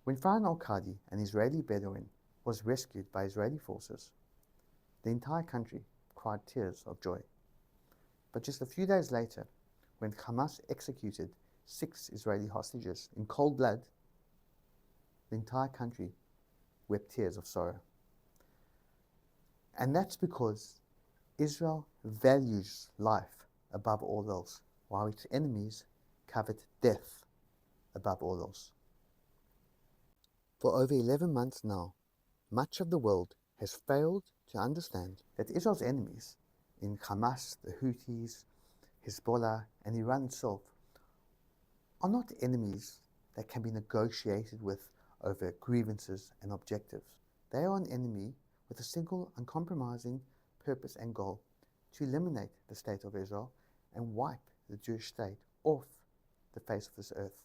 When Farhan al-Qadi, an Israeli Bedouin, was rescued by Israeli forces, the entire country cried tears of joy. But just a few days later, when Hamas executed 6 Israeli hostages in cold blood, the entire country wept tears of sorrow. And that's because Israel values life above all else, while its enemies covet death above all else. For over 11 months now, much of the world has failed to understand that Israel's enemies in Hamas, the Houthis, Hezbollah, and Iran itself are not enemies that can be negotiated with over grievances and objectives. They are an enemy with a single uncompromising purpose and goal: to eliminate the state of Israel and wipe the Jewish state off the face of this earth.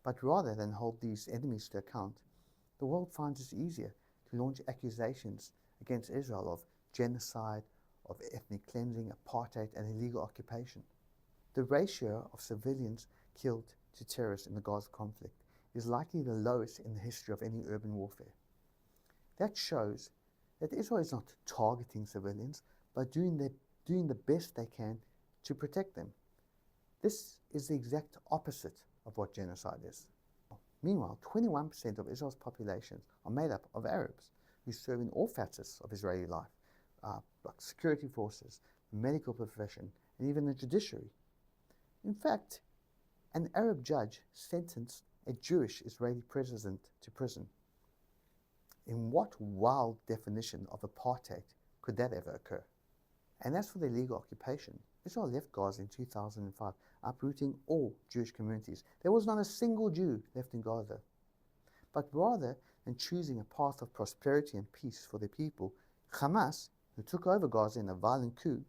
But rather than hold these enemies to account, the world finds it easier to launch accusations against Israel of genocide, of ethnic cleansing, apartheid, and illegal occupation. The ratio of civilians killed to terrorists in the Gaza conflict is likely the lowest in the history of any urban warfare. That shows that Israel is not targeting civilians, but doing the best they can to protect them. This is the exact opposite of what genocide is. Meanwhile, 21% of Israel's population are made up of Arabs who serve in all facets of Israeli life, like security forces, the medical profession, and even the judiciary. In fact, an Arab judge sentenced a Jewish Israeli president to prison. In what wild definition of apartheid could that ever occur? And as for the illegal occupation, Israel left Gaza in 2005, uprooting all Jewish communities. There was not a single Jew left in Gaza. But rather than choosing a path of prosperity and peace for the people, Hamas, who took over Gaza in a violent coup,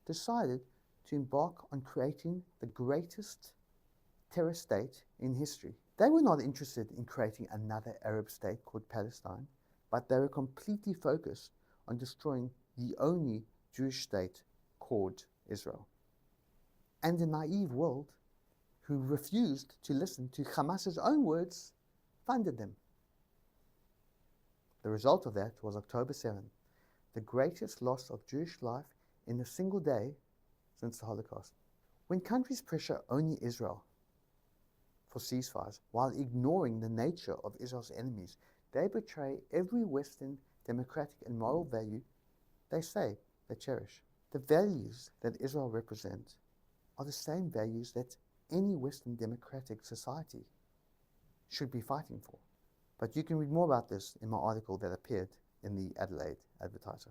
decided to embark on creating the greatest terror state in history. They were not interested in creating another Arab state called Palestine, but they were completely focused on destroying the only Jewish state called Israel. And the naive world, who refused to listen to Hamas's own words, funded them. The result of that was October 7th, the greatest loss of Jewish life in a single day since the Holocaust. When countries pressure only Israel for ceasefires while ignoring the nature of Israel's enemies, they betray every Western democratic and moral value they say they cherish. The values that Israel represents are the same values that any Western democratic society should be fighting for. But you can read more about this in my article that appeared in the Adelaide Advertiser.